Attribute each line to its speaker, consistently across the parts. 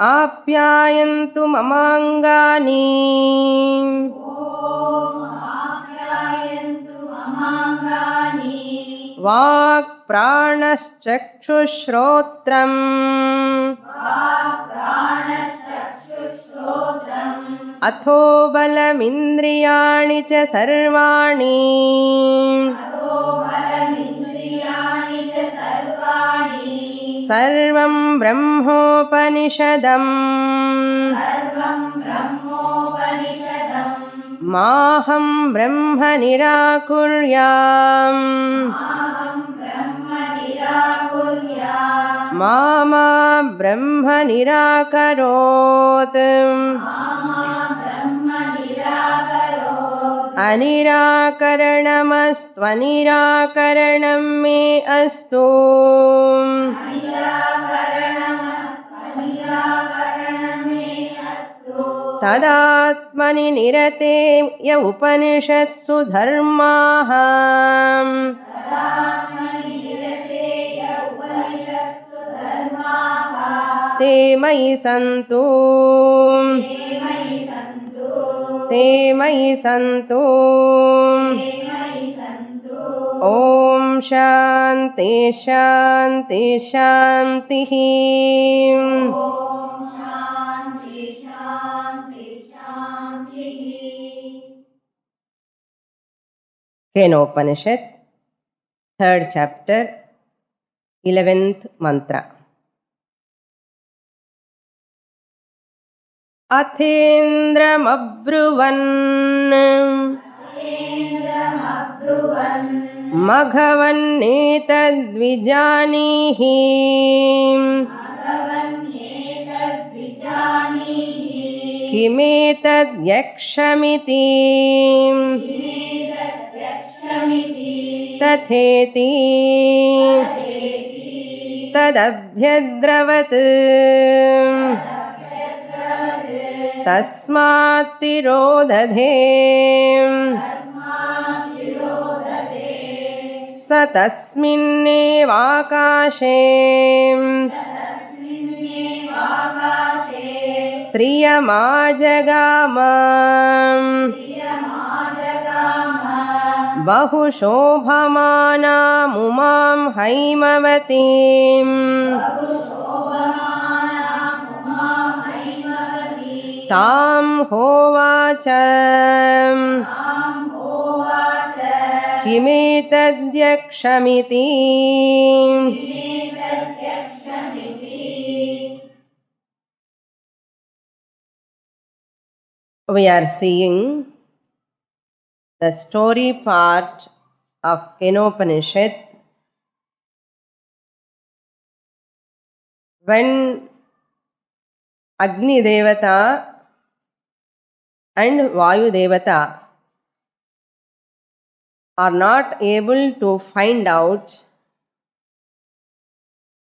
Speaker 1: आप्यायन्तु ममाङ्गानि वाक् प्राणश्चक्षुश्रोत्रम् अथो बलमिन्द्रियाणि च सर्वाणि सर्वं ब्रह्मोपनिषदम् माहं ब्रह्म निराकुर्याम् मा ब्रह्म निराकरोत् अनिराकरणमस्त्वनिराकरणं मे अस्तु तदात्मनि निरतेय उपनिषत्सु धर्माः ते मयि सन्तु ते मयि सन्तु ॐ शान्ति शान्ति शान्तिः Kenopanishad 3rd chapter 11th mantra. अथेन्द्रमब्रुवन् मघवन्नेतद्विजानीहि किमेतद्यक्षमिति तथेति तदभ्यद्रवत् तस्मात् तिरोदधे स तस्मिन्नेवाकाशे स्त्रियमाजगाम बहुशोभमानामुमां हैमवतीम् तां होवाच किमेतद्यक्षमिति We are seeing the story part of Kenopanishad when Agni Devata and Vayu Devata are not able to find out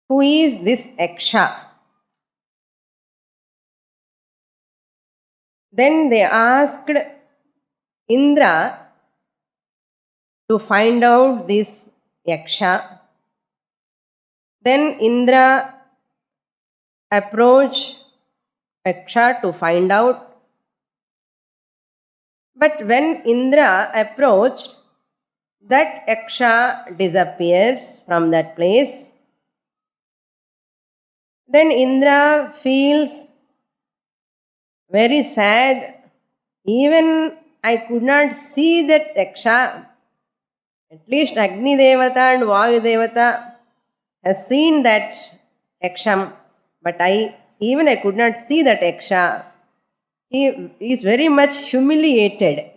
Speaker 1: who is this Yaksha. Then they asked Indra to find out this Yaksha. Then Indra approached Yaksha to find out. But when Indra approached, that Yaksha disappears from that place. Then Indra feels very sad. Even I could not see that Yaksha. At least Agni Devata and Vayu Devata has seen that Yaksham, but I could not see that Yaksha. He is very much humiliated,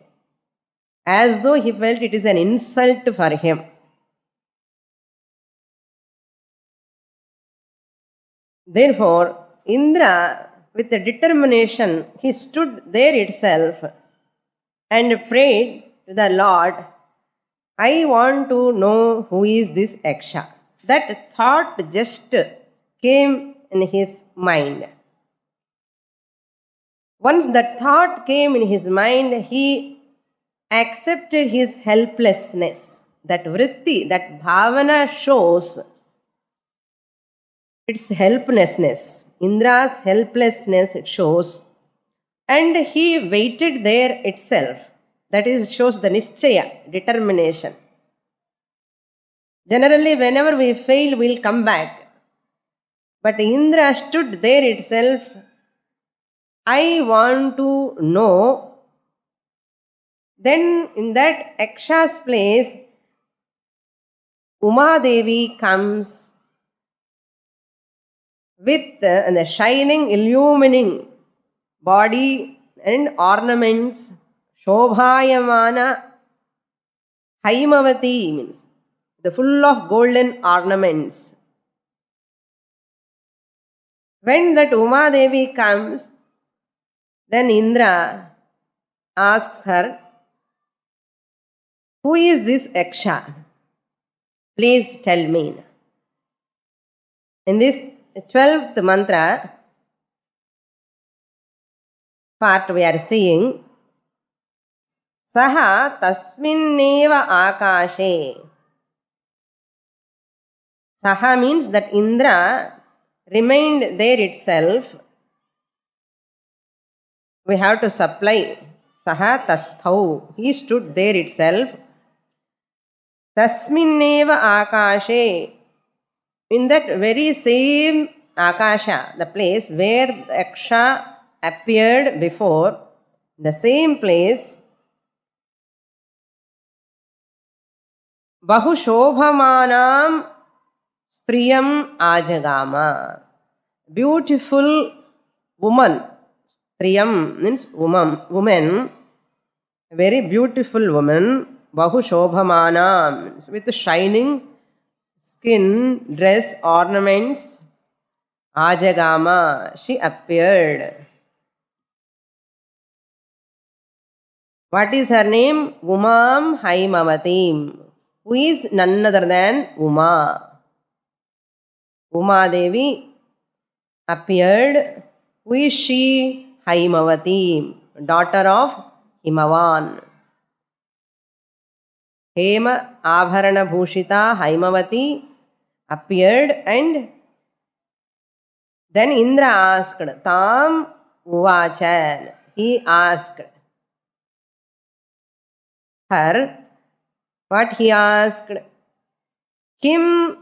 Speaker 1: as though he felt it is an insult for him. Therefore, Indra, with a determination, he stood there itself and prayed to the Lord, I want to know who is this Yaksha. That thought just came in his mind. Once that thought came in his mind, he accepted his helplessness. That vritti, that bhavana shows its helplessness. Indra's helplessness it shows, and he waited there itself. That is, shows the nischaya, determination. Generally, whenever we fail, we'll come back. But Indra stood there itself. I want to know. Then in that Yaksha's place, Uma Devi comes with the shining, illumining body and ornaments. Shobhayamana Haimavati means the full of golden ornaments. When that Uma Devi comes, then Indra asks her, who is this Yaksha? Please tell me. In this 12th mantra part we are seeing, Saha tasminneva akashe. Saha means that Indra remained there itself. We have to supply Saha tasthau. He stood there itself. Tasminneva akashe. In that very same akasha, the place where Yaksha appeared before, the same place, Bahu Shobhamanam Striyam Ajagama. Beautiful woman. Striyam means woman. A very beautiful woman. Bahu Shobhamanam, with shining skin, dress, ornaments. Ajagama, she appeared. What is her name? Umam Haimavatim, who is none other than Uma. Uma Devi appeared. Who is she? Haimavati, daughter of Himavan. Hema Abharana Bhushita Haimavati appeared, and then Indra asked, Tam Uvachan. He asked her, what he asked? Kim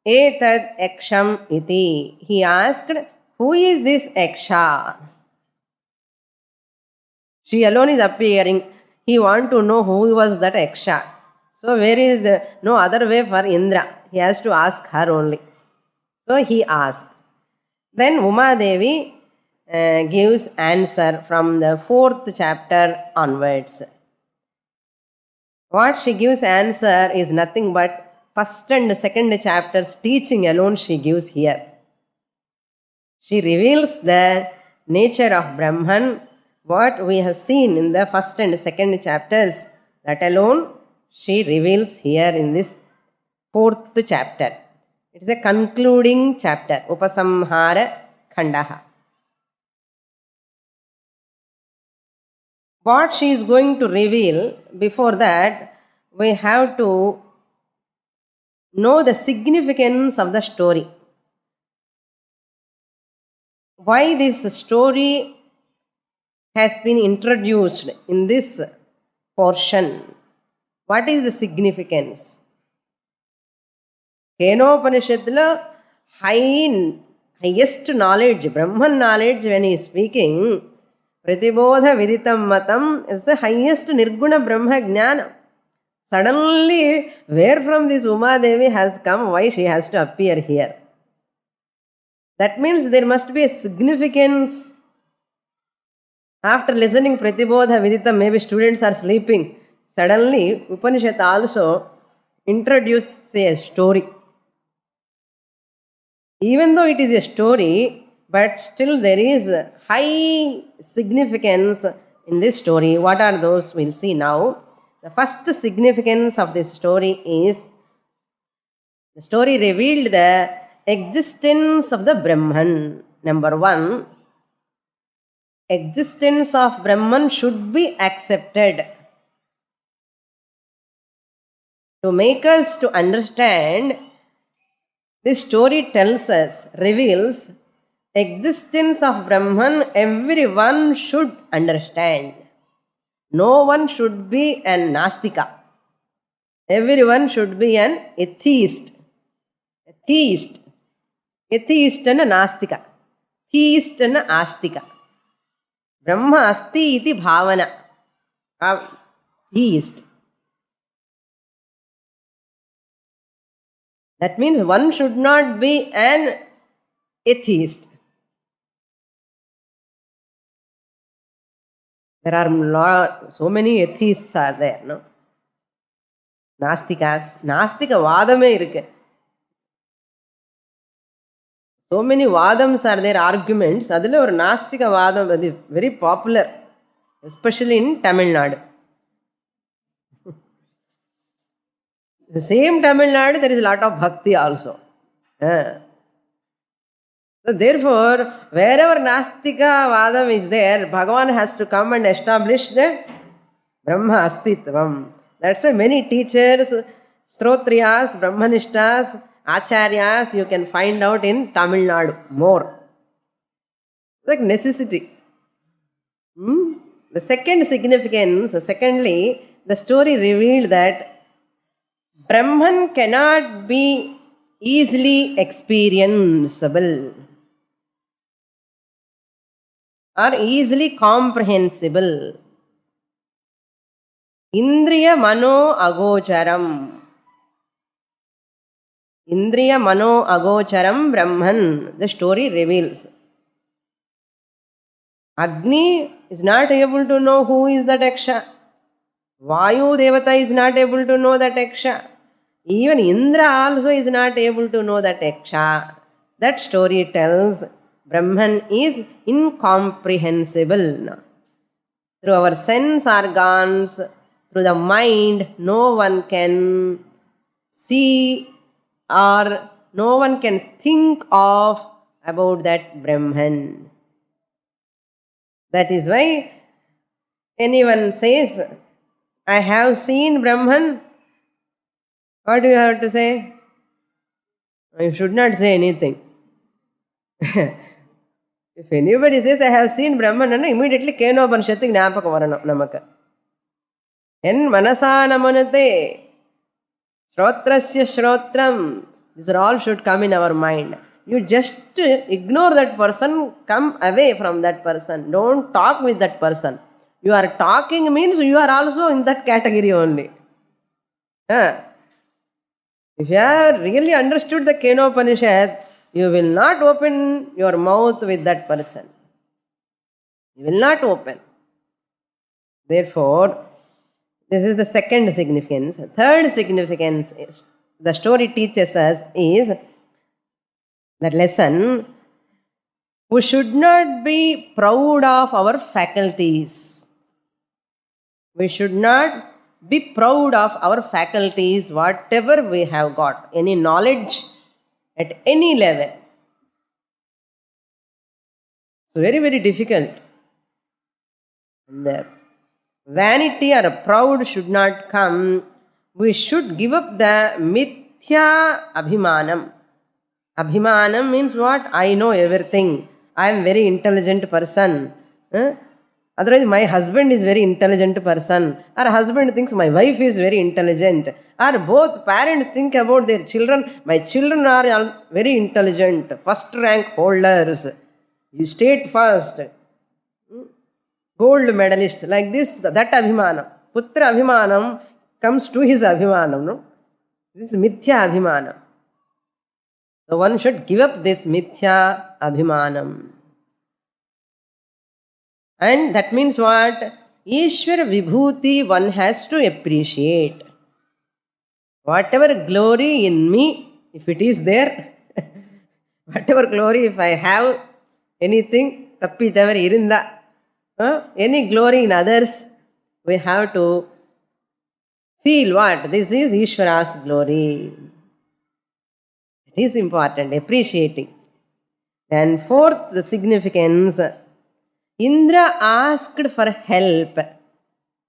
Speaker 1: etad yaksham iti. He asked, who is this Yaksha? She alone is appearing. He wants to know who was that Yaksha. So where is the no other way for Indra? He has to ask her only. So he asked. Then Uma Devi gives answer from the 4th chapter onwards. What she gives answer is nothing but 1st and 2nd chapters teaching alone she gives here. She reveals the nature of Brahman, what we have seen in the 1st and 2nd chapters, that alone she reveals here in this 4th chapter. It is a concluding chapter, Upasamhara Khandaha. What she is going to reveal, before that, we have to know the significance of the story. Why this story has been introduced in this portion? What is the significance? Kenopanishadla highest knowledge, Brahman knowledge, when he is speaking, Pratibodha Viditam Matam is the highest Nirguna Brahma Jnana. Suddenly, where from this Uma Devi has come, why she has to appear here? That means there must be a significance. After listening Pratibodha Viditam, maybe students are sleeping. Suddenly, Upanishad also introduces a story. Even though it is a story, but still there is high significance in this story. What are those? We'll see now. The first significance of this story is, the story revealed the existence of the Brahman. Number one, existence of Brahman should be accepted. To make us to understand, this story tells us, reveals existence of Brahman, everyone should understand. No one should be an Nastika. Everyone should be an atheist. A theist. Atheist and a Nastika. Theist and a Astika. Brahma asti iti bhavana. Theist. That means one should not be an atheist. There are so many atheists are there, no? Nastikas. Nastika vadame irukku. So many vadams are there, arguments. Adile or Nastika vadam is very popular, especially in Tamil Nadu. The same Tamil Nadu, there is a lot of bhakti also. So therefore, wherever Nastika vadam is there, Bhagavan has to come and establish the Brahma Astitvam. That's why many teachers, Strotriyas, Brahmanishtas, Acharyas, you can find out in Tamil Nadu more. Like necessity. The second significance, secondly, the story revealed that Brahman cannot be easily experienceable or easily comprehensible. Indriya mano agocharam. Indriya mano agocharam Brahman, the story reveals. Agni is not able to know who is that Yaksha. Vayu Devata is not able to know that Yaksha. Even Indra also is not able to know that Yaksha. That story tells Brahman is incomprehensible. Through our sense organs, through the mind, no one can see or no one can think of about that Brahman. That is why anyone says, I have seen Brahman. What do you have to say? You should not say anything. If anybody says, I have seen Brahman, immediately Kenopanishatti gnapaka varanam namaka. En manasa namanate, shrotrasya shrotram. These all should come in our mind. You just ignore that person, come away from that person. Don't talk with that person. You are talking means you are also in that category only. If you have really understood the Kenopanishad, you will not open your mouth with that person. You will not open. Therefore, this is the second significance. Third significance is, the story teaches us is that lesson, we should not be proud of our faculties. We should not be proud of our faculties, whatever we have got, any knowledge at any level. It's very, very difficult. And the vanity or proud should not come. We should give up the mithya abhimanam. Abhimanam means what? I know everything. I am very intelligent person. Otherwise, my husband is very intelligent person. Or husband thinks my wife is very intelligent. Or both parents think about their children. My children are very intelligent. First rank holders. You state first. Gold medalist. Like this, that abhimanam. Putra abhimanam comes to his abhimanam. No? This is mithya abhimanam. So one should give up this mithya abhimanam. And that means what? Ishwar Vibhuti one has to appreciate. Whatever glory in me, if it is there, whatever glory, if I have anything, tappi tavari irinda, any glory in others, we have to feel what? This is Ishvara's glory. It is important, appreciating. And fourth, the significance, Indra asked for help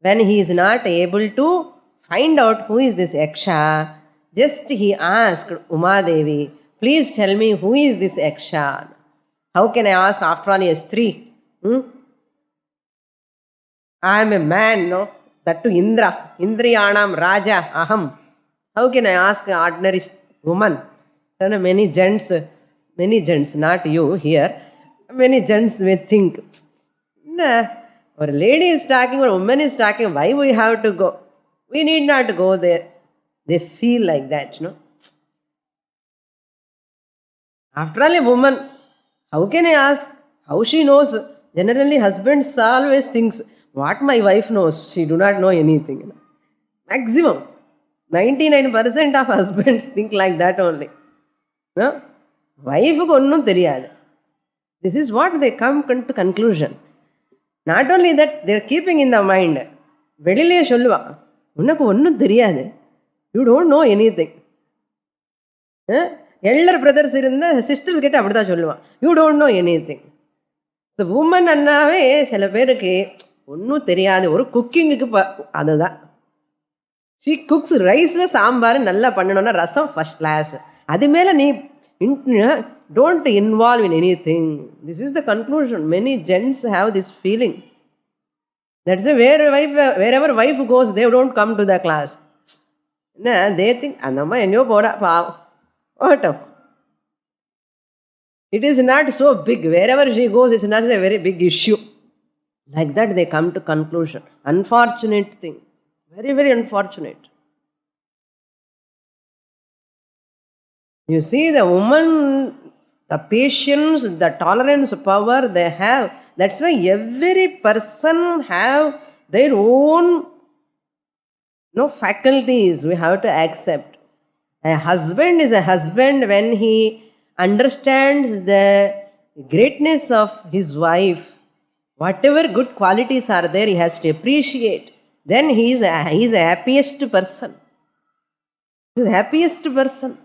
Speaker 1: when he is not able to find out who is this Yaksha. Just he asked Uma Devi, please tell me who is this Yaksha. How can I ask after all he has three? I am a man, no? That to Indra. Indriyanam Raja Aham. How can I ask an ordinary woman? There are many gents, not you here. Many gents may think, nah, or a lady is talking or a woman is talking, why we have to go? We need not go there. They feel like that, no? After all, a woman, how can I ask? How she knows? Generally, husbands always thinks, what my wife knows, she do not know anything. Maximum. 99% of husbands think like that only. No? Wife ku onnum theriyadu. This is what they come to conclusion. Not only that, they are keeping in the mind. Velile solluva, unnaku onnum theriyadu. You don't know anything. Elder brothers irundha sisters kitta appadha solluva. You don't know anything. The woman annave sila perukku onnum theriyadu. Oru cooking ku adudha. She cooks rice, sambar, nalla pannanona rasam first class. Adi mela nee don't involve in anything. This is the conclusion. Many gents have this feeling. That's wherever wife goes, they don't come to the class. They think, Anamma engo pora paav. What? It is not so big. Wherever she goes, it's not a very big issue. Like that, they come to conclusion. Unfortunate thing. Very, very unfortunate. You see, the woman, the patience, the tolerance power they have. That's why every person have their own faculties we have to accept. A husband is a husband when he understands the greatness of his wife. Whatever good qualities are there, he has to appreciate. Then he is the happiest person. He is the happiest person.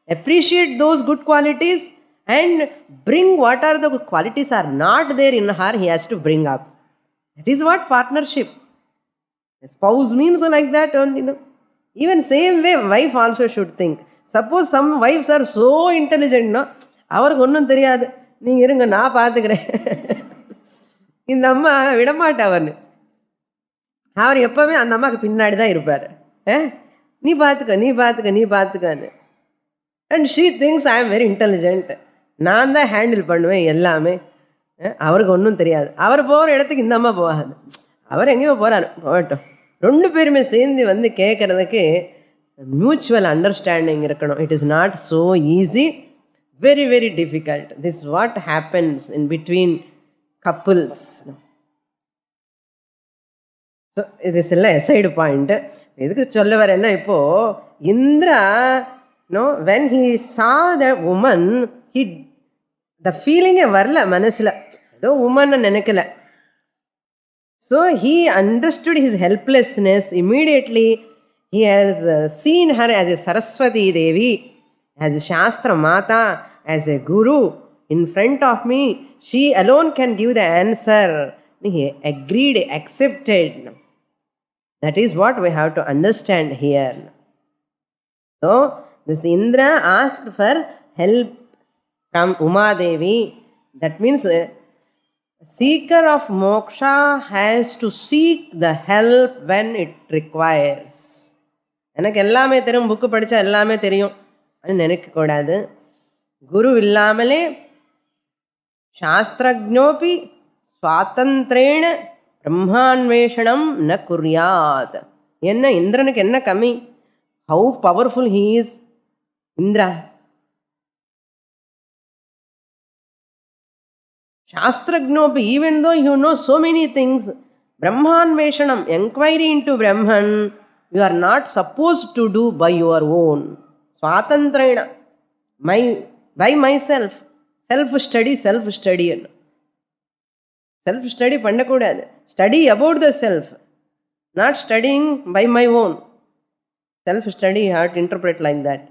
Speaker 1: Appreciate those good qualities and bring what are the qualities are not there in her, he has to bring up. That is what partnership. A spouse means like that only. Even same way, wife also should think. Suppose some wives are so intelligent, no? Avarku onnum theriyadu. Neenga irunga na paathukiren. Indha amma vidamaata avarnu. அவர் எப்பவுமே அந்த அம்மாவுக்கு பின்னாடி தான் இருப்பார். நீ பார்த்துக்க. And she things I am very intelligent. நான் தான் ஹேண்டில் பண்ணுவேன் எல்லாமே. அவருக்கு ஒன்றும் தெரியாது. அவர் போகிற இடத்துக்கு இந்த அம்மா போகாது. அவர் எங்கேயோ போகிறாரு, போகட்டும். ரெண்டு பேருமே சேர்ந்து கேட்கறதுக்கு மியூச்சுவல் அண்டர்ஸ்டாண்டிங் இருக்கணும். It is not so easy. Very very difficult. This what happens in between couples. இது சில எசைடு பாயிண்ட். எதுக்கு சொல்ல வரேன்னா, இப்போ Indira when he saw the woman, the feeling வரல மனசுல, ஏதோ woman நினைக்கல. So he understood his helplessness. Immediately he has seen her as a Saraswati Devi, as a Shastra Mata, as a Guru in front of me. She alone can give the answer. He agreed, accepted. That is what we have to understand here. So this Indra asked for help from Uma Devi. That means seeker of moksha has to seek the help when it requires. எனக்கு எல்லாமே தெரியும், book படித்தா எல்லாமே தெரியும் அது நினைக்கக்கூடாது. குரு இல்லாமலே சாஸ்திரஜ்ஞோபி ஸ்வாதந்திரேண பிரம்மான்வேஷணம் ந குர்யாத். என்ன இந்திரனுக்கு என்ன கம்மி? How powerful he is Indra. Shastragnopi, even though you know so many things, Brahmanveshanam, inquiry into Brahman, you are not supposed to do by your own. Swatantrena, by myself. Self-study. Self-study pannakoodadu. Study about the self, not studying by my own. Self-study, you have to interpret like that.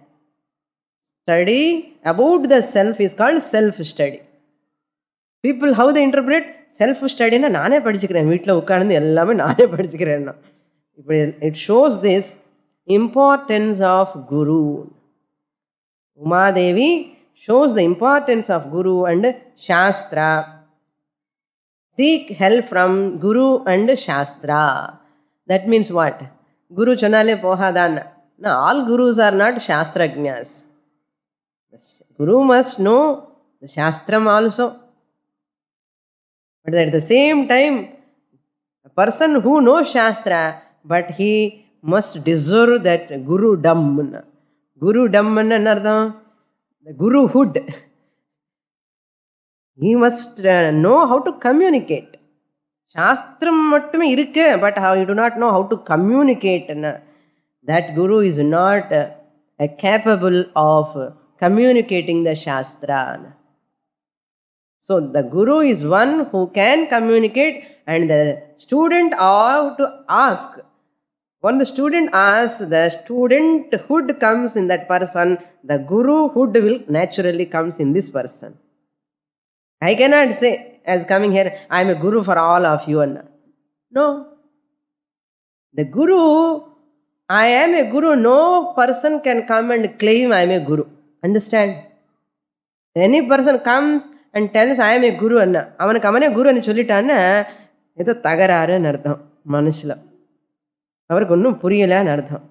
Speaker 1: Study about the self is called self-study. People, how they interpret self-study? Na naane padichikren, veetla ukkarந்து ellame naane padichikren. It shows this importance of Guru. Uma Devi, shows the importance of Guru and Shastra. Seek help from Guru and Shastra. That means what? Guru chonale pohadan. Now, all Gurus are not Shastrajñas. Guru must know the Shastram also. But at the same time, a person who knows Shastra, but he must deserve that Guru Dhamma. Guru Dhamma anardham, the Guruhood. He must know how to communicate. Shastram mattume irukke, but how you do not know how to communicate. That Guru is not capable of communicating the Shastra. So the Guru is one who can communicate, and the student ought to ask. When the student asks, the studenthood comes in that person, the Guruhood will naturally comes in this person. I cannot say, as coming here, I am a Guru for all of you. No. The Guru, I am a Guru, no person can come and claim I am a Guru. Understand? Any person comes and tells I am a Guru, avanukku avane Guru ani sollitaana, edo tagararu nu artham manusila. Avarku onnum puriyala nu artham.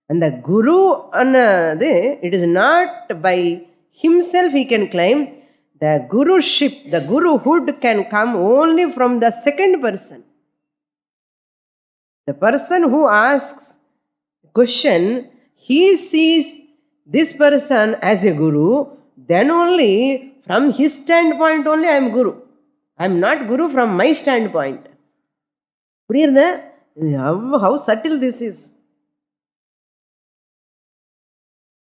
Speaker 1: And the Guru annadu, it is not by himself he can claim. The Guruship, the Guruhood can come only from the second person. The person who asks question, he sees this person as a Guru, then only from his standpoint only I am Guru. I am not Guru from my standpoint. How subtle this is.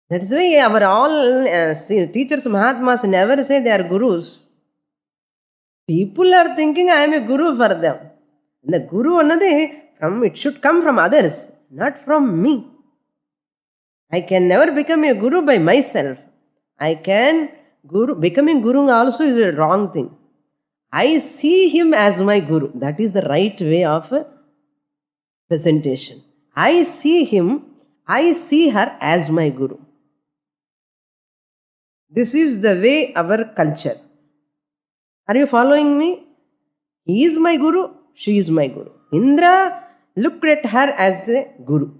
Speaker 1: That's why our all teachers, Mahatmas never say they are Gurus. People are thinking I am a Guru for them. And the Guru it should come from others, not from me. I can never become a Guru by myself. Becoming Guru also is a wrong thing. I see him as my Guru. That is the right way of presentation. I see him, I see her as my Guru. This is the way our culture. Are you following me? He is my Guru, she is my Guru. Indra looked at her as a Guru.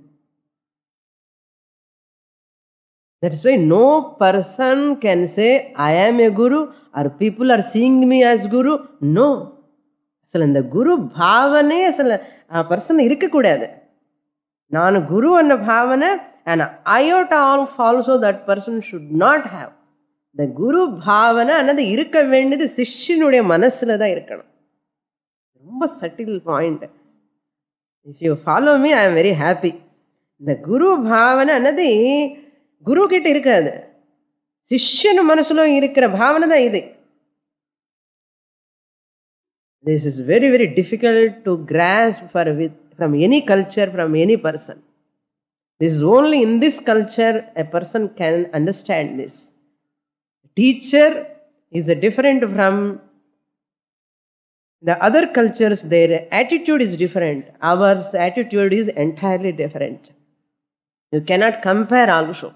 Speaker 1: That's why no person can say, I am a Guru, or people are seeing me as Guru. No. So in the Guru bhavane, a person irukka kudadu. Nanu Guru anna bhavana, and iota of also that person should not have. The Guru bhavana another irukka vendid sishyanude manasula da irukkanum. Romba subtle point. If you follow me, I am very happy. The Guru bhavana another Guru kitta irukadu. Sishyanu manasulo irukkira bhavana da idu. This is very, very difficult to grasp from any culture, from any person. This is only in this culture a person can understand this. Teacher is different from the other cultures. Their attitude is different. Our attitude is entirely different. You cannot compare also.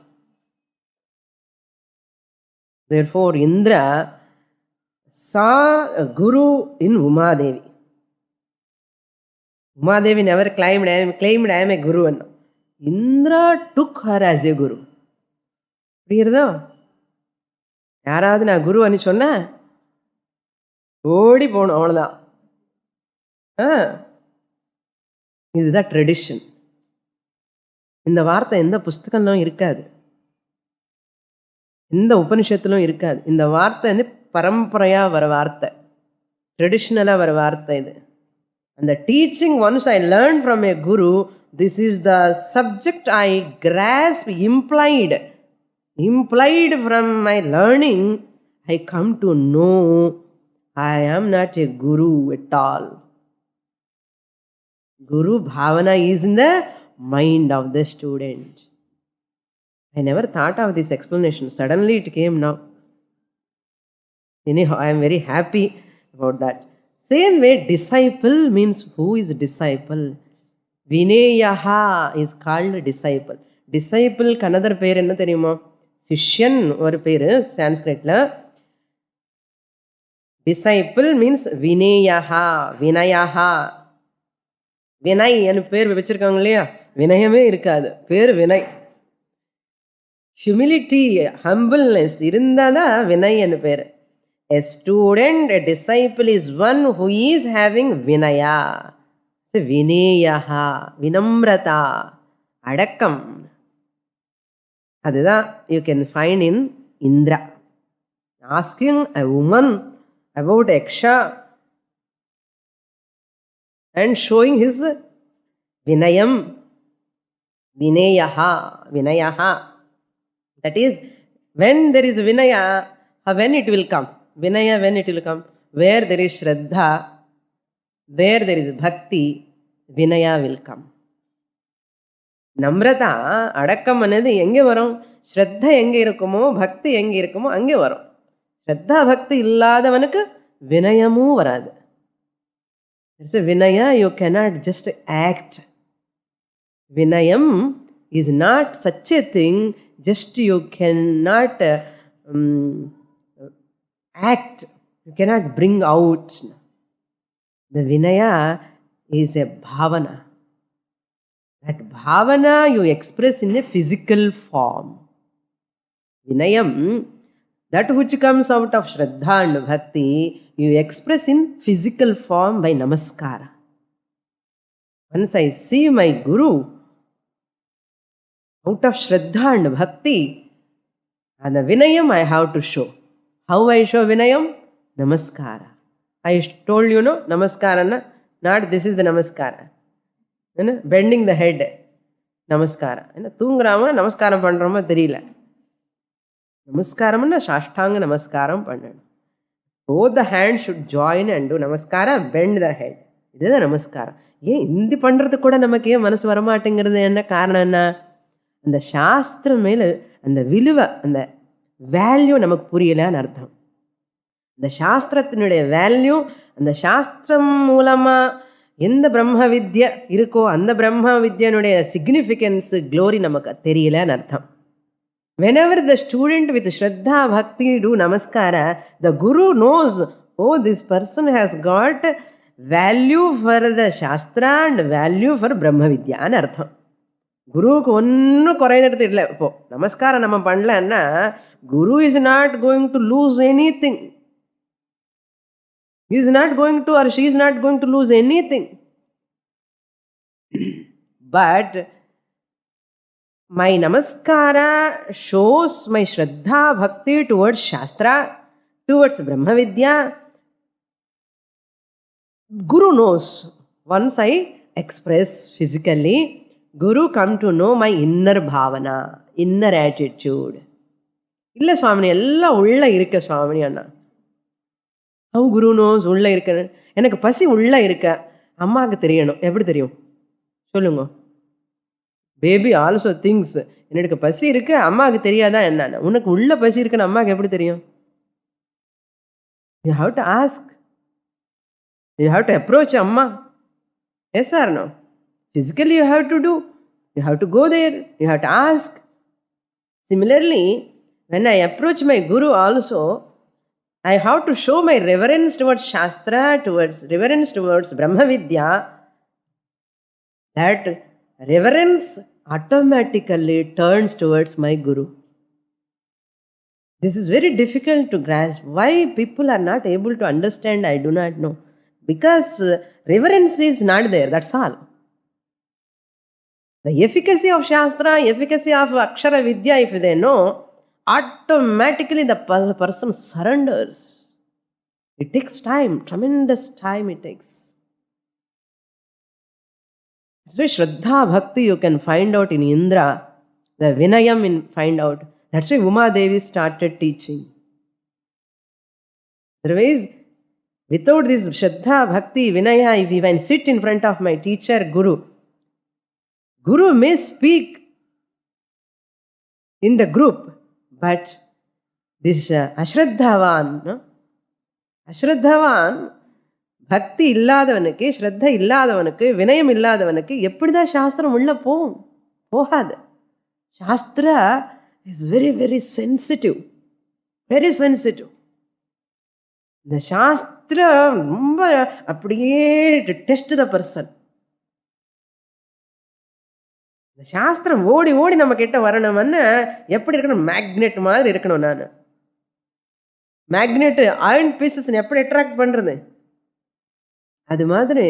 Speaker 1: Therefore, Indra saw a Guru in Umadevi. Umadevi never claimed I am a Guru. Indra took her as a Guru. யாராவது நான் குரு அனு சொன்ன ஓடி போகணும், அவ்வளோதான். இதுதான் tradition. இந்த வார்த்தை எந்த புஸ்தகம்லும் இருக்காது, எந்த உபனிஷத்திலும் இருக்காது. இந்த வார்த்தை பரம்பரையா வர வார்த்தை, ட்ரெடிஷ்னலா வர வார்த்தை இது. அந்த teaching once I learn from A Guru, this is the subject I grass implied from my learning, I come to know I am not a Guru at all. Guru bhavana is in the mind of the student. I never thought of this explanation. Suddenly it came now. Anyhow, I am very happy about that. Same way, disciple means who is disciple. Vineyaha is called disciple. Disciple, another pair enna theriyuma? சிஷ்யன் ஒரு பேரு சான்ஸ்கிரிட்ல. Disciple means வினேயஹா, வினயஹா. வினய் என்று பேர் வச்சிருக்காங்க இல்லையா, வினயமே இருக்காது, பேர் வினய். ஹியூமிலிட்டி, ஹம்பிள்னஸ் இருந்தாதான் வினய் என்று பேர். A student, a disciple is one who is having vinaya. வினேயஹா, வினம்ரதா, அடக்கம். அதுதான் you can find in Indra. Asking a woman about Yaksha and showing his vinayam, vineyaha, vinayaha. That is, when there is vinaya, when it will come? Vinaya, when it will come? Where there is Shraddha, where there is Bhakti, Vinaya will come. Namrata, அடக்கம் అనేది எங்கே வரும்? ஸ்ரத்த எங்கே இருக்குமோ, பக்தி எங்கே இருக்குமோ அங்கே வரும். ஸ்ரத்தா பக்தி இல்லாதவனுக்கு வினயமும் வராது. Vinaya, you cannot just act. Vinayam is not such a thing, just you cannot act, you cannot bring out. The Vinaya is a bhavana. That bhavana you express in a physical form. Vinayam, that which comes out of Shraddha and Bhakti, you express in physical form by namaskara. Once I see my Guru out of Shraddha and Bhakti, and the Vinayam I have to show. How I show Vinayam? Namaskara. I told you, no, Namaskara, not this is the Namaskara. Bending the head, Namaskara. Thungrama, Namaskaram Pandrama, Terila. Namaskaram, Shashtanga Namaskaram Pandan. Both the hands should join and do Namaskara, bend the head. This is the Namaskara. Indi Pandrathu Kuda Namake, Manasu Varamatingra, and the Karnana. And the Shastra Mele, and the Viluva, and the value Namak Purila and Artham. The Shastra value, and the Shastra Mulama in the Brahma Vidya Irko, and the Brahma Vidya significance, glory Namaka, Terila and Artham. Whenever the student with Shraddha Bhakti do Namaskara, the Guru knows, oh, this person has got value for the Shastra and value for Brahma Vidya and Artham. Guruku onnu korainadhu illa. Ipo namaskara nama pannalana, Guru is not going to lose anything. He is not going to, or she is not going to lose anything. But my namaskara shows my Shraddha Bhakti towards Shastra, towards Brahma Vidya. Guru knows. Once I express physically, Guru come to know my inner bhavana, inner attitude. Illa Swamini, ella ulla irukka Swamini anna. How Guru knows ulla irukka? Enakku pasi ulla irukka. Ammaku theriyano. Eppadi theriyum? Sollunga. Baby also thinks enakku pasi irukka, ammaku theriyada enna? Unakku ulla pasi irukku ammaku eppadi theriyum? You have to ask. You have to approach Amma. Yes or no? Physically you have to do. You have to go there. You have to ask. Similarly, when I approach my Guru also, I have to show my reverence towards Shastra, reverence towards Brahma Vidya. That reverence automatically turns towards my Guru. This is very difficult to grasp. Why people are not able to understand, I do not know. Because reverence is not there, that's all. The efficacy of Shastra, efficacy of Akshara Vidya, if they know, automatically the person surrenders. It takes time, tremendous time it takes. So Shraddha Bhakti you can find out in Indra, the Vinayam find out. That's why Uma Devi started teaching. Otherwise, without this Shraddha Bhakti, Vinaya, if I sit in front of my teacher, Guru may speak in the group, but this Ashraddhavan, no? Ashraddhavan, Bhakti illadavanukke, Shraddha illadavanukke, Vinayam illadavanukke, eppadida Shastram ulla povum? Pohadu. Shastra is very, very sensitive. Very sensitive. The Shastra ரொம்ப அப்படியே test the person. இந்த சாஸ்திரம் ஓடி ஓடி நம்ம கிட்ட வரணும்னு எப்படி இருக்கணும்? மேக்னெட் மாதிரி இருக்கணும். நான் மேக்னெட் அயர்ன் பீசஸ் எப்படி அட்ராக்ட் பண்றது? அது மாதிரி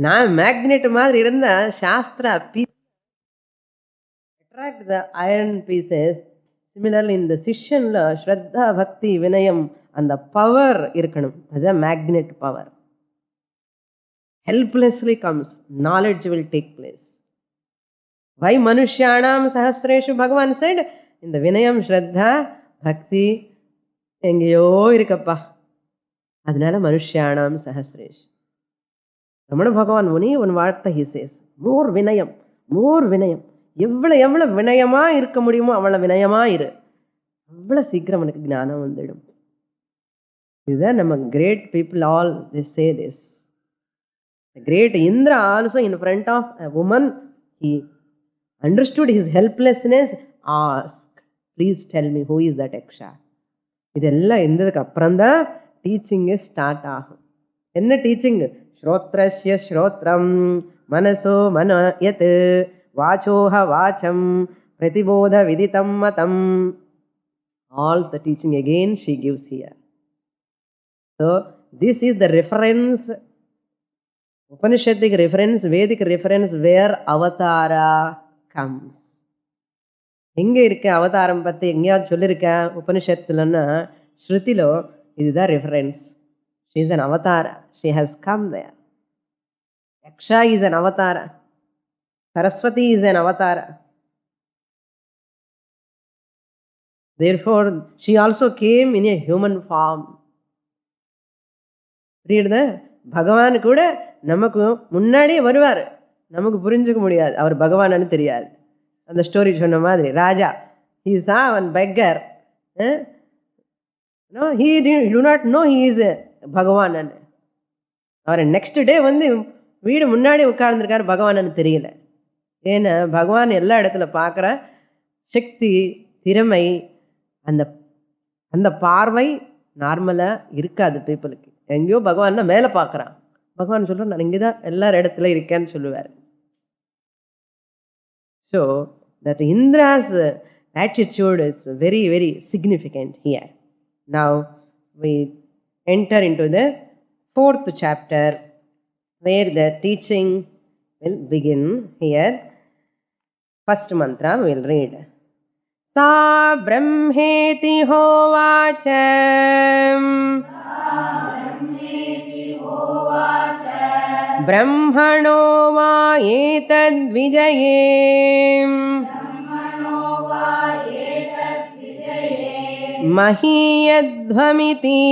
Speaker 1: நான் மேக்னெட் மாதிரி இருந்தா Sastra attract the iron pieces. Similarly, in the சிஷ்யன்ல ஸ்ரத்தா பக்தி வினயம் அந்த பவர் இருக்கணும். அதுதான் magnet power. Helplessly comes, knowledge will take place. Why Manusyanam Sahasreshu Bhagavan said, in the Vinayam Shraddha Bhakti எங்கேயோ இருக்கப்பா, அதனால Manusyanam Sahasreshu. Ramana Bhagavan ஒரே ஒரு வார்த்தை he says, more வினயம், more வினயம். எவ்வளவு எவ்வளவு வினயமா இருக்க முடியுமோ அவ்வளவு வினயமா இரு, அவ்வளவு சீக்கிரம் உனக்கு ஞானம் வந்துடும். இதுதான் நம்ம great people all they say this. The great Indra also in front of a woman, he understood his helplessness, asked, please tell me who is that Yaksha. இதெல்லாம் இருந்ததுக்கு அப்புறம் தான் டீச்சிங் ஸ்டார்ட் ஆகும். என்ன டீச்சிங்? ஸ்ரோத்ரஸ்ய ஸ்ரோத்ரம் மனசோ மனயத் வாச்சோஹ வாச்சம் பிரதிபோத விதிதம் மதம். All the teaching again she gives here. So this is the reference, Upanishadic reference, Vedic reference where avatara comes. எங்க இருக்க அவதாரம் பத்தி எங்கேயாவது சொல்லிருக்க உபனிஷத்துலன்னா ஸ்ருதிலோ இதுதான் reference. She is an avatar. She has come there. Yaksha is an avatar. Saraswati is an avatar. Therefore, she also came in a human form. புரியுதா? பகவான் கூட நமக்கு முன்னாடியே வருவார், நமக்கு புரிஞ்சுக்க முடியாது, அவர் பகவான்னு தெரியாது. அந்த ஸ்டோரி சொன்ன மாதிரி ராஜா, he saw one beggar, no, he do not know he is பகவான். அவர் நெக்ஸ்ட் டே வந்து வீடு முன்னாடி உட்கார்ந்துருக்காரு, பகவான்னு தெரியல. ஏன்னா பகவான் எல்லா இடத்துல பார்க்குற சக்தி, திறமை, அந்த அந்த பார்வை நார்மலா இருக்காது பீப்புளுக்கு. எங்கேயோ பகவான் மேலே பார்க்குறான், பகவான் சொல்ற நான் இங்கே தான் எல்லா இடத்துல இருக்கேன்னு சொல்லுவார். So that Indra's attitude is very, very significant here. Now we enter into the 4th chapter where the teaching will begin here. First mantra we will read. Sa brahmeti hovacha ब्रह्मणो वा एतद्विजये महीयध्वमिति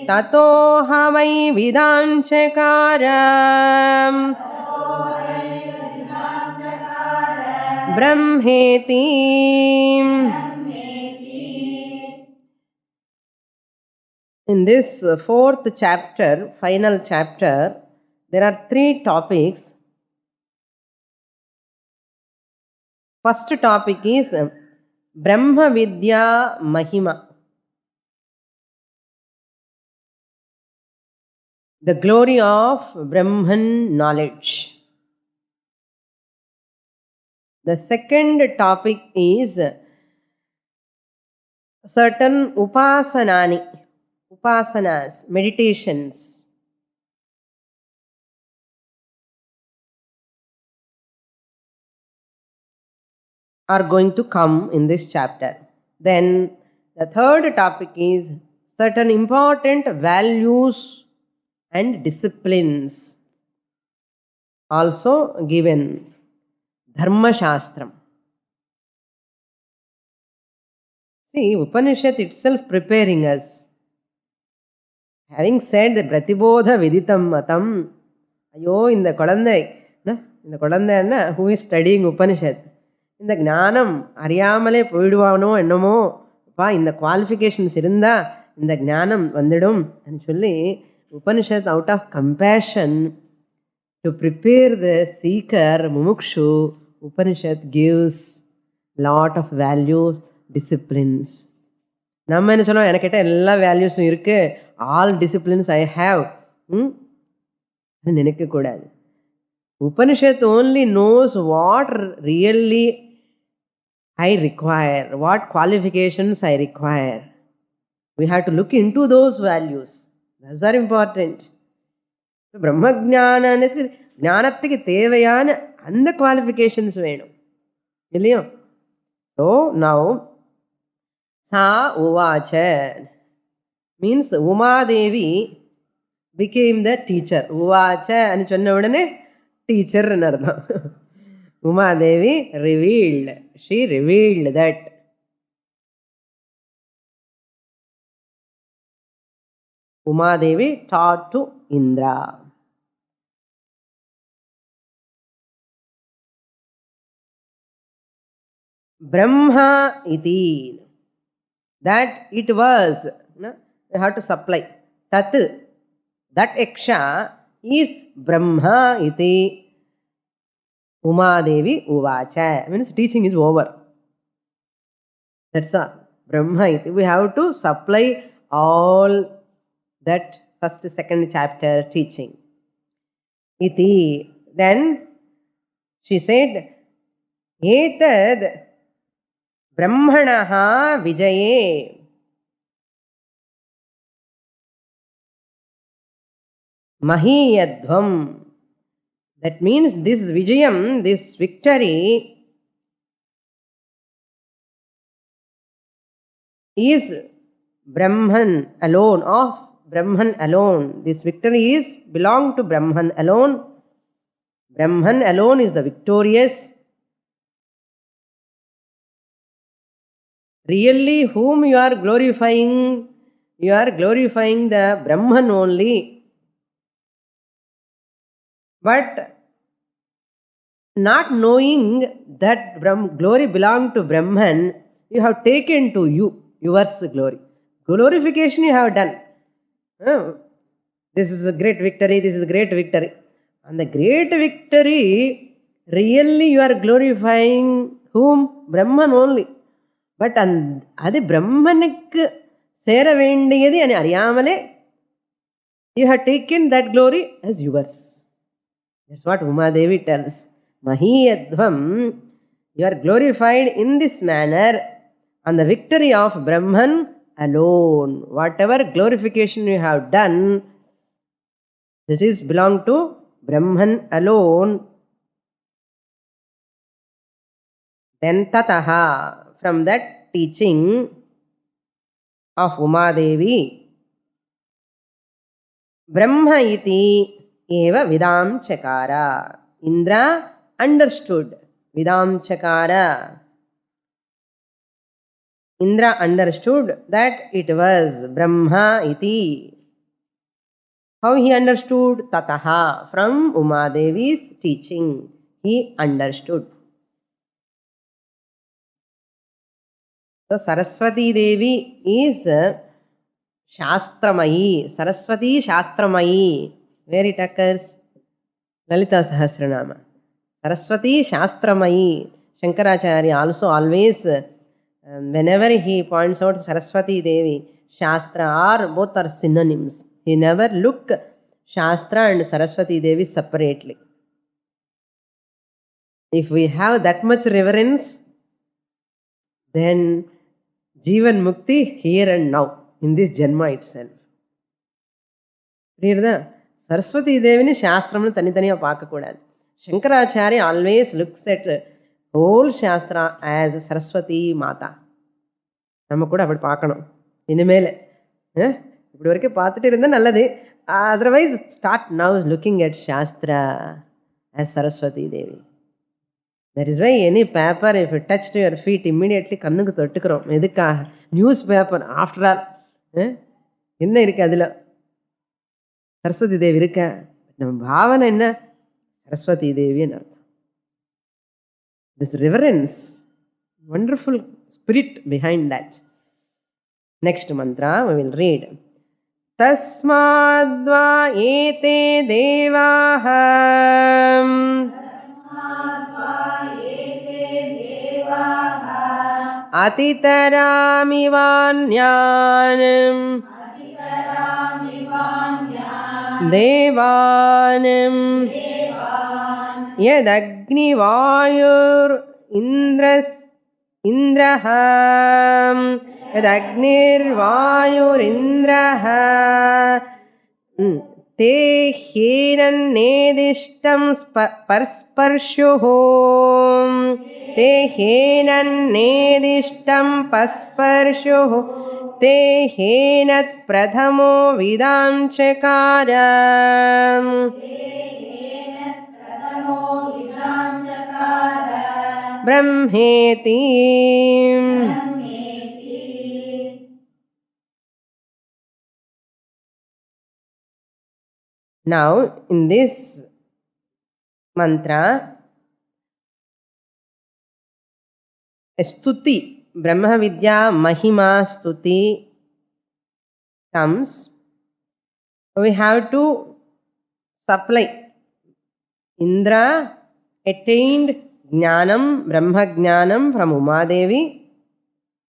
Speaker 1: ततो ह वै विदाञ्चकार ब्रह्मेति. In this 4th chapter, final chapter, there are 3 topics. First topic is Brahma Vidya Mahima, the glory of Brahman knowledge. The second topic is certain upasanas, meditations. Are going to come in this chapter. Then the third topic is certain important values and disciplines also given. Dharma Shastram. See, Upanishad itself preparing us. Having said the Pratibodha Viditam Matam, ஐயோ இந்த குழந்தைன்னா who is studying Upanishad, இந்த ஞானம் அறியாமலே போயிடுவானோ என்னமோ, அப்பா இந்த qualifications இருந்தா இந்த ஞானம் வந்துடும் சொல்லி Upanishad out of compassion to prepare the seeker முமுக்ஷு Upanishad gives lot of values, disciplines. நம்ம என்ன சொல்லுவோம், எனக்கிட்ட எல்லா வேல்யூஸும் இருக்கு, ஆல் டிசிப்ளின்ஸ் ஐ ஹாவ். நினைக்க கூடாது. Upanishad only knows what really I require, what qualifications I require. We have to look into those values. Those are important. பிரம்மஜானத்துக்கு ஞானத்துக்கு தேவையான அந்த குவாலிஃபிகேஷன்ஸ் வேணும் இல்லையோ. ஸோ நவ் சா உவாச்ச means Umadevi became the teacher. உவாச்ச అని சொன்ன உடனே டீச்சர்னு அர்த்தம். Umadevi revealed, she revealed that. Umadevi taught to Indra. Brahma iti, that it was, no? You have to supply. Tat, that Yaksha is Brahma iti. Umadevi uvacha, means teaching is over. That's all. Brahma iti. We have to supply all that first, second chapter teaching. Iti. Then she said, Etad Brahmanaha Vijaye. Mahiyadvam. That means this Vijayam, this victory, is Brahman alone, of Brahman alone. This victory is belong to Brahman alone. Brahman alone is the victorious. Really, whom you are glorifying? You are glorifying the Brahman only. But not knowing that glory belongs to Brahman, you have taken to you yours glory. Glorification you have done. This is a great victory, this is a great victory. And the great victory, really you are glorifying whom? Brahman only. But அது பிரம்மனுக்கு சேர வேண்டியது என அறியாமலே you have taken that glory as yours. That's what Umadevi tells. Mahiyadvam, you are glorified in this manner on the victory of Brahman alone. Whatever glorification you have done, this is belong to Brahman alone. Then tataha, from that teaching of Umadevi, Brahma iti eva vidam chakara. Indra understood vidam chakara. Indra understood that it was Brahma iti. How he understood? Tataha, from Umadevi's teaching, he understood. So Saraswati Devi is Shastramayi. Saraswati Shastramayi. Where it occurs? Lalita Sahasranama. Saraswati Shastramayi. Shankaracharya also always, whenever he points out Saraswati Devi, Shastra or both are synonyms. He never looked Shastra and Saraswati Devi separately. If we have that much reverence, then Jivan Mukti here and now, in this Janma itself. Clear? Saraswati Devini Shastram Tanitaniya Pakakodad. Shankaracharya always looks at whole Shastra as Saraswati Mata. நம்ம கூட அப்படி பார்க்கணும் இனிமேல். இப்படி வரைக்கும் பார்த்துட்டு இருந்தால் நல்லது. Otherwise, start now looking at Shastra as Saraswati Devi. That is why any paper, if it touched your feet, immediately கண்ணுக்கு தொட்டுக்கிறோம். எதுக்காக? News paper. ஆஃப்டர் ஆல் என்ன இருக்கு அதில்? சரஸ்வதி தேவி இருக்க. நம்ம பாவனை என்ன? சரஸ்வதி தேவின்னு அர்த்தம். This reverence, wonderful spirit behind that. Next mantra we will read. Tasmadva ete devaha अतितरामिवान्यान् देवान् यदग्निर्वायुरिन्द्रः यदग्निर्वायुरिन्द्रः ते ह्येनन्नेदिष्टं परस्पर्शुः ते ह्येनन्नेदिष्टं परस्पर्शुः ते ह्येनत् प्रथमो विदाञ्चकार ब्रह्मेति. Now in this mantra a stuti, Brahma Vidya Mahima Stuti comes. We have to supply. Indra attained Jnanam, Brahma Jnanam from Umadevi,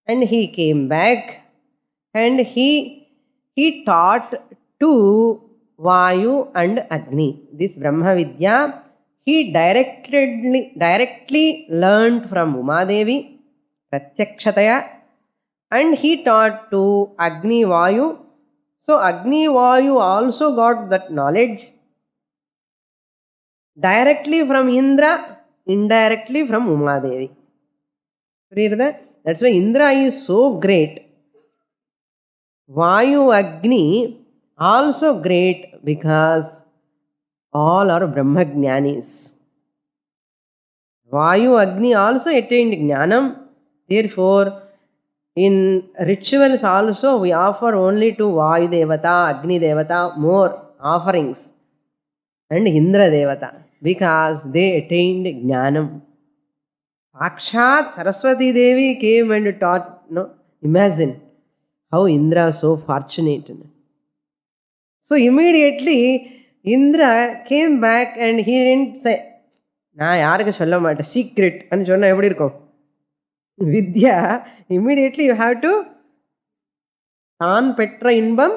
Speaker 1: and he came back and he taught to Vayu and Agni. This Brahma Vidya he directly learned from Umadevi, Pratyakshataya, and he taught to Agni Vayu. So Agni Vayu also got that knowledge directly from Indra, indirectly from Umadevi. That's why Indra is so great. Vayu Agni also great because all are Brahmajnanis. Vayu Agni also attained Jnanam. Therefore, in rituals also we offer only to Vayu Devata, Agni Devata more offerings and Indra Devata because they attained Jnanam. Sakshat Saraswati Devi came and taught. No, imagine how Indra so fortunate. So immediately Indra came back and he didn't say, நான் யாருக்கு சொல்ல மாட்டேன் secret அப்படின்னு சொன்னா எப்படி இருக்கும்? வித்யா immediately you have to தான் பெற்ற இன்பம்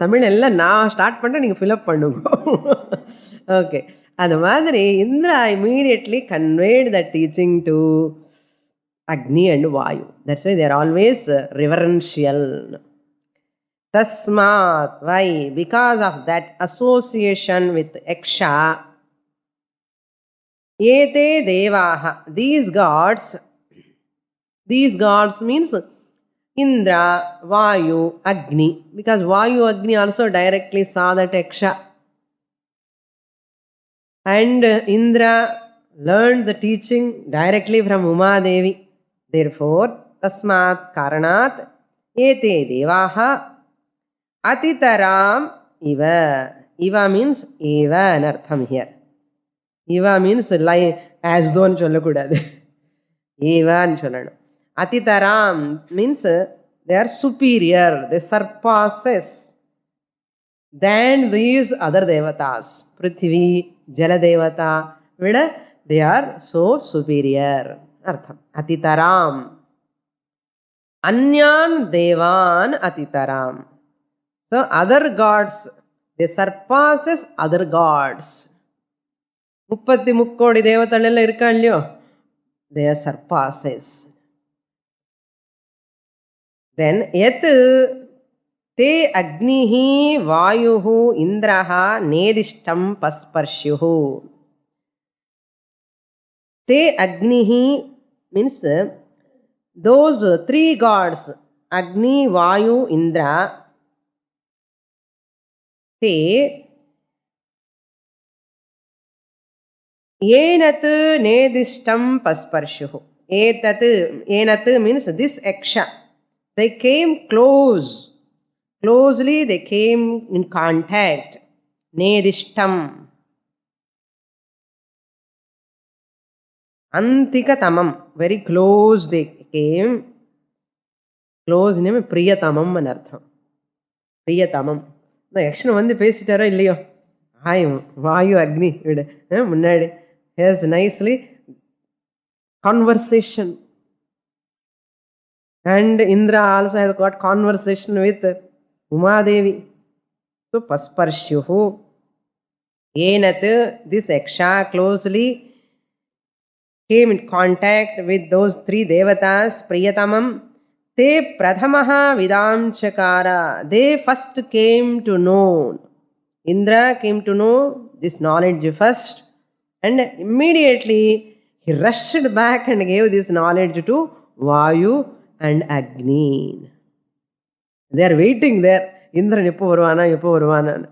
Speaker 1: தமிழ் எல்லாம் நான் ஸ்டார்ட் பண்ண நீங்க ஃபில் அப் பண்ணுங்க. ஓகே, அது மாதிரி Indira immediately conveyed the teaching to Agni and Vayu. That's why they are always reverential. Tasmat, why? Because of that association with Yaksha, Ete Devaha, these gods means Indra, Vayu, Agni, because Vayu, Agni also directly saw that Yaksha. And Indra learned the teaching directly from Umadevi. Therefore, Tasmat Karanat, Ete Devaha, Atitaram Iva. Iva means Eva an artham here. Eva means like as though nu sollakudadu. Eva nu sollanum. Atitaram means they are superior, they surpasses than these other devatas. Prithvi, Jala Devata, they are so superior. Artham. Atitaram. Anyan Devan Atitaram. So other gods, they surpasses other gods. 33 கோடி தேவதைகள் எல்லாம் இருக்கா இல்லையோ, they are surpasses. Then yat te agnihi vayuhu indraha nedishtam pasparshyuhu. Te agnihi means those three gods, Agni, Vayu, Indra, te Enat nedishtam pasparshuhu. Enat means this Yaksha. They came closely they came in contact. Nedishtam. Antikatamam, very close they came. Close name Priyatamam anartham. Priyatamam. The Yakshan வந்து பேசிட்டாரோ இல்லையோ, hi வாயு அக்னி விட முன்னாடி has nicely conversation. And Indra also has got conversation with Uma Devi. So Pasparshyuhu. Yenat, this Yaksha closely came in contact with those three devatas, Priyatamam. Te Pradhamaha Vidam Chakara. They first came to know. Indra came to know this knowledge first, and immediately he rushed back and gave this knowledge to Vayu and Agni. They are waiting there. Indra eppo varuvana.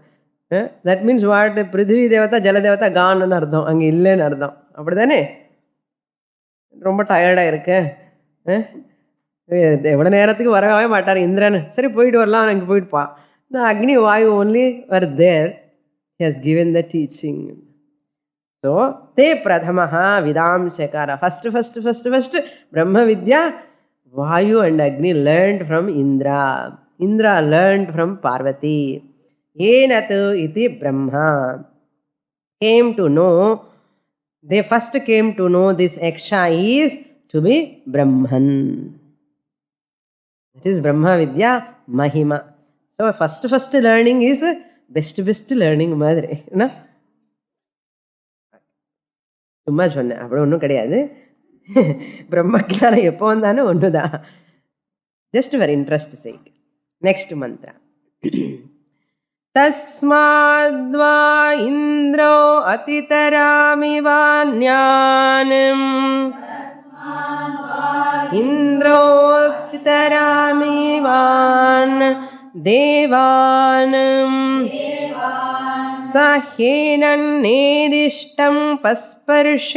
Speaker 1: That means what? Prithvi Devata, Jala Devata gone and ardham. Ang ille and ardham. Appadane? Romba tired irukku. எவ்வளோ நேரத்துக்கு வரவே மாட்டார் இந்திரன். சரி போயிட்டு வரலாம், அங்கே போயிட்டுப்பா. The Agni Vayu only were there. He has given the teaching. So, te pradhamaha vidam chakara. First, Brahma Vidya, Vayu and Agni learned from Indra. Indra learned from Parvati. Yenatu iti Brahma. Came to know, they first came to know this Yaksha is to be Brahman. It is Brahma Vidya Mahima. So first learning is best learning மாதிரி. சும்மா சொன்னேன், அப்படி ஒன்றும் கிடையாது. பிரம்ம ஜானம் எப்போ வந்தாலும் ஒன்றுதான். Just for interest sake. Next mantra. தஸ்மாத்வா இந்திரோ அதிதராமிவான்யான். इन्द्रोत्तरामिवान् देवान् सहेनन्नेदिष्टं पस्पर्श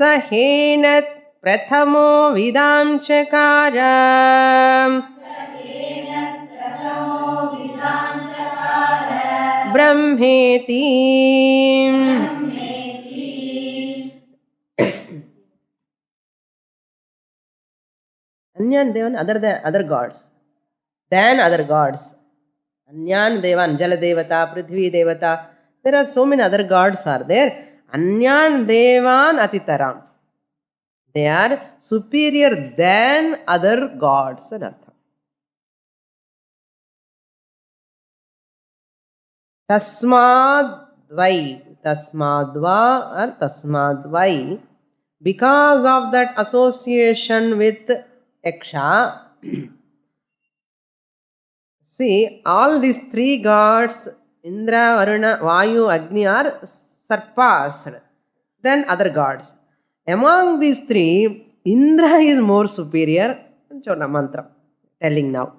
Speaker 1: सहेन प्रथमो विदां चकार ब्रह्मेति. Anyan Devan other gods. Than other gods. Anyan Devan, Jala Devata, Prithvi Devata. There are so many other gods are there. Anyan Devan Atitaram. They are superior than other gods. Tasmadva or Tasmadvai. Because of that association with Yaksha, see, all these three gods, Indra, Varuna, Vayu, Agni, are surpassed than other gods. Among these three, Indra is more superior. Chona mantra telling now.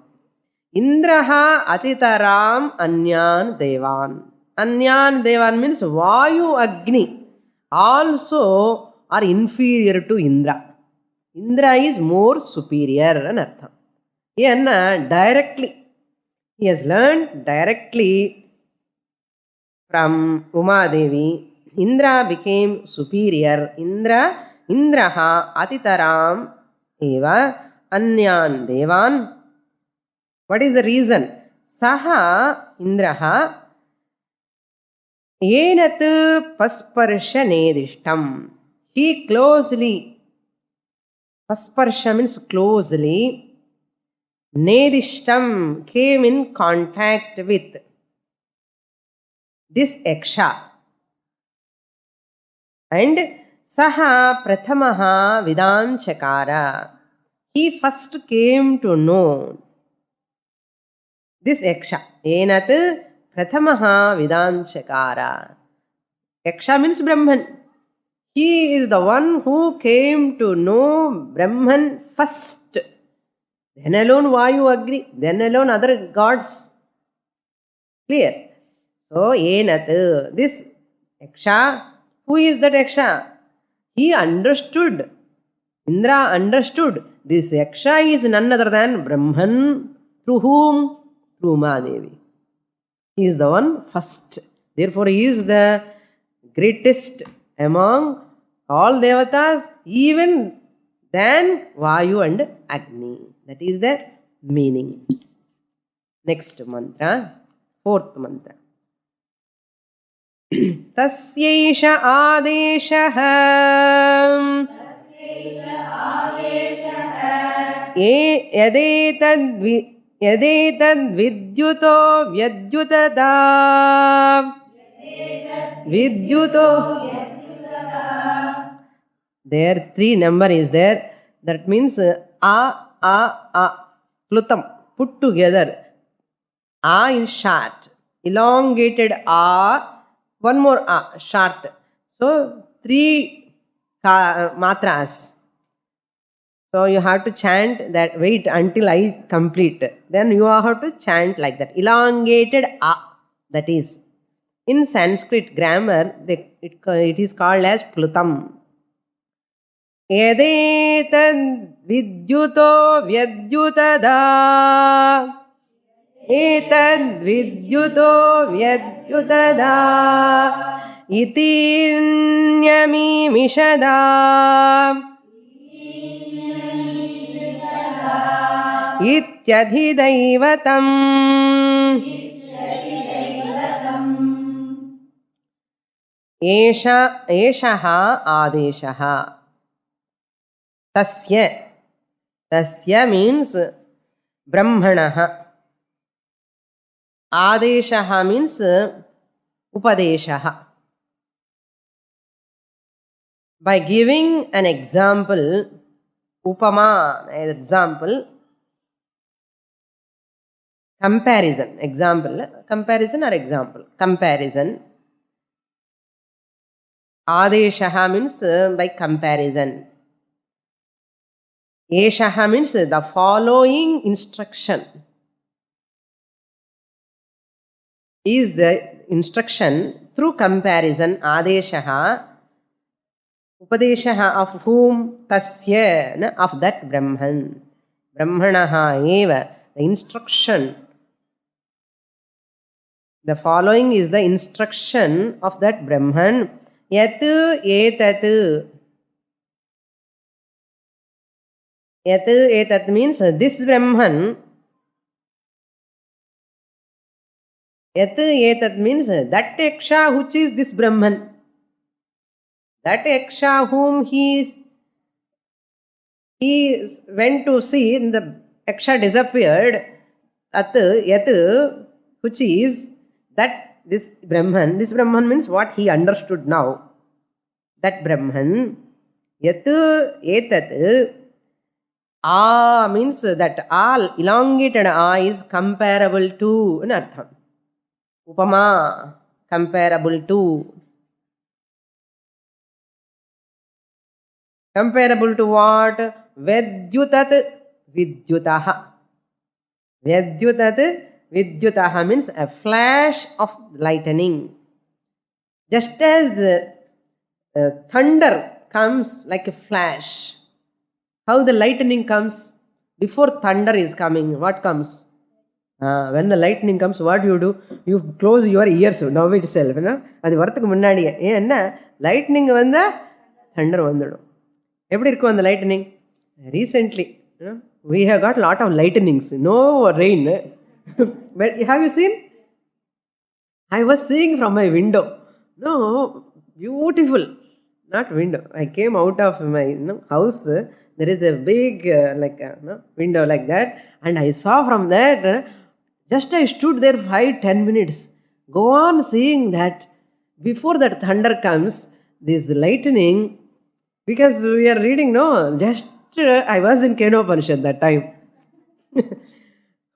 Speaker 1: Indraha atitaram anyan devan. Anyan devan means Vayu, Agni also are inferior to Indra. Indra is more superior and artham. Yenna directly, he has learned directly from Uma Devi. Indra became superior. Indraha atitaram eva anyan devan. What is the reason? Saha Indraha yenat pasparsha nedishtam. He closely, pasparsha means closely, nedishtam came in contact with this Yaksha. And saha prathamaha vidam chakara. He first came to know this Yaksha. Enat prathamaha vidam chakara. Yaksha means Brahman. He is the one who came to know Brahman first. Then alone Vayu, Agni. Then alone other gods. Clear? So, Enat, this Yaksha, who is that Yaksha? He understood. Indra understood. This Yaksha is none other than Brahman. Through whom? Through Mahadevi. He is the one first. Therefore, he is the greatest among all devatas, even than Vayu and Agni. That is the meaning. Next mantra, fourth mantra. తస్యైష ఆదేశః యదేతద్విద్యుతో వ్యద్యుతదా విద్యుతో. There 3 number is there. That means a plutam put together. A is short, elongated a, one more a short. So 3 matras. So you have to chant that. Wait until I complete. Then you have to chant like that. Elongated a. That is in Sanskrit grammar. It is called as plutam. యదేతద్ విద్యుతో వ్యద్యుతదా ఏతద్విద్యుతో వ్యద్యుతదా ఇతిన్యమీమిషదా ఇత్యధిదైవతం. ఏషః ఆదేశః. తస్య means బ్రహ్మణః. ఆదేశః means ఉపదేశः. By giving an example, upama, example, comparison, example, comparison or example, comparison. Adeshaha means by comparison. Eshaha means the following instruction is the instruction through comparison. Adeshaha, upadeshaha of whom? Tasya, of that Brahman. Brahmanaha eva, the instruction. The following is the instruction of that Brahman. Yat etat. Yat etat means this Brahman. Yat etat means that Yaksha which is this Brahman. That Yaksha whom he went to see, the Yaksha disappeared. Yat which is that this Brahman. This Brahman means what he understood now. That Brahman. Yat etat. A means that all elongated a is comparable to in artham. Upama, comparable to. Comparable to what? Vedyutat vidyutaha. Vedyutat vidyutaha means a flash of lightning. Just as the thunder comes like a flash. How the lightning comes? Before thunder is coming, what comes? When the lightning comes, what you do? You close your ears now itself. அது வரத்துக்கு முன்னாடியே ஏன்னா lightning வந்தா Thunder வந்துடும். எப்படி இருக்கும் அந்த lightning? Recently we have got lot of lightnings, no rain. But have you seen? I was seeing from my window. No, beautiful. Not window. I came out of my house. There is a big window like that, and I saw from that. Just I stood there 5-10 minutes. Go on seeing that. Before that thunder comes, this lightning, because we are reading, no, just I was in Kenopanishad that time.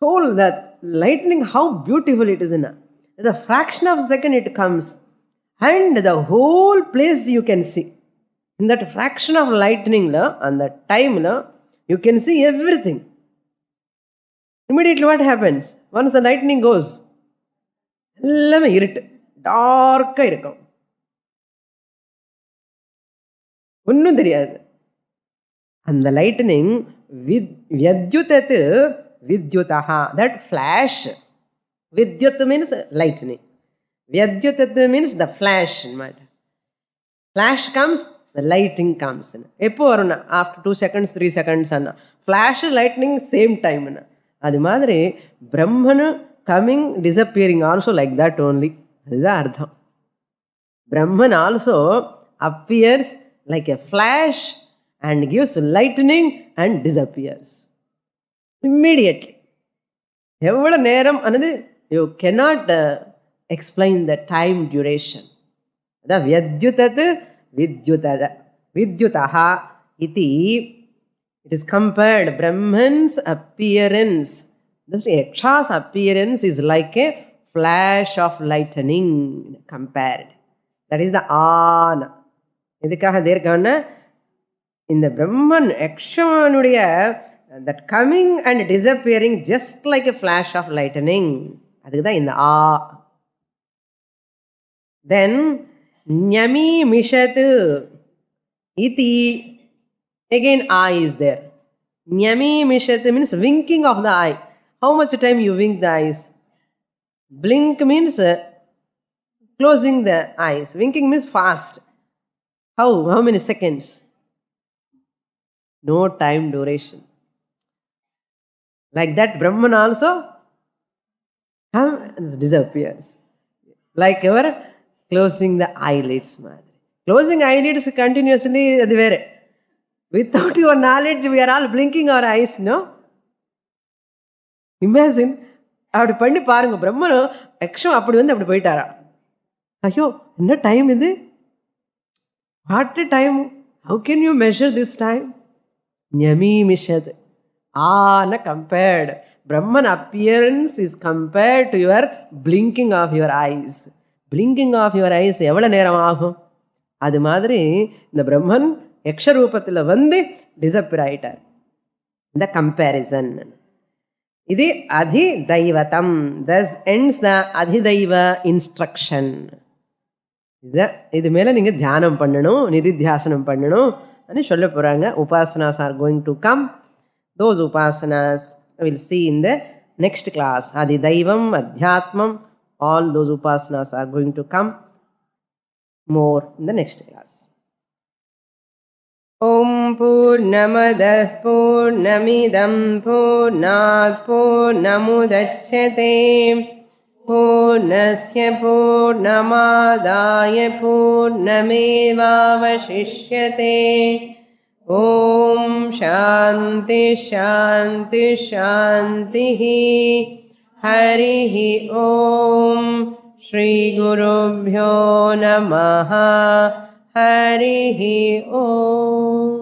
Speaker 1: Whole that lightning, how beautiful it is in a fraction of a second it comes, and the whole place you can see. In that fraction of lightning, and that time, you can see everything. Immediately what happens? Once the lightning goes, எல்லாமே இருட்டு, டார்க்கா இருக்கும், ஒன்னும் தெரியாது. அந்த lightning வித்யுதத் வித்யுதஹா, that flash. Vidyut means lightning. Vidyutat means the flash. Flash comes, the lighting comes. எப்போ வரும்? After 2 seconds, 3 seconds. Flash, lightning, same time. அது மாதிரி பிரம்மனு coming, disappearing also like that only. அதுதான் அர்த்தம். Brahman also appears like a flash and gives lightning and disappears immediately. எவ்வளவு நேரம் அனது you cannot explain the time duration. அதான் வித்யுதத் வித்யுதத வித்யுதஹ iti. It is compared. Brahman's appearance, this Yaksha's appearance is like a flash of lightning compared. That is the ஆன. இதுக்காக தேர்க்கான இந்த பிரம்மன் யக்ஷனுடைய that coming and disappearing just like a flash of lightning. அதுக்குதான் இந்த ஆ. Then nyami mishat iti. Again eye is there. Nyami mishat means winking of the eye. How much time you wink the eyes? Blink means closing the eyes. Winking means fast. How many seconds? No time duration. Like that Brahman also disappears. Like your closing the eyelids. Closing eyelids continuously, adu vere. Without your knowledge, we are all blinking our eyes, no? Imagine, அப்படி பண்ணி பாருங்க. பிரம்மனும் யக்ஷம் அப்படி வந்து அப்படி போயிட்டாரா? ஐயோ, என்ன டைம் இது? What a time? How can you measure this time? Nyami mishad. Ana compared. Brahman appearance is compared to your blinking of your eyes. Blinking of your eyes எவ்வளவு நேரம் ஆகும்? அது மாதிரி இந்த பிரம்மன் யக்ஷ ரூபத்தில் வந்து டிசப்பியர் ஆயிட்டார். இந்த கம்பேரிசன் இது அதிதைவதம். thus ends the அதிதைவ இன்ஸ்ட்ரக்ஷன். இது மேல நீங்க தியானம் பண்ணணும், நிதித்தியாசனம் பண்ணணும் అని சொல்ல போறாங்க. upasanas are going to come. Those upasanas we'll see in the next class. Adidaivam, Adhyatmam, all those upasanas are going to come more in the next class. Om Purnamadah Purnamidam Purnat Purnamudachyate Purnasya Purnamadaya Purnamevavashishyate. Om Shanti Shanti Shantihi. Harihi Om. Shri Gurubhyo Namaha. Harihi Om.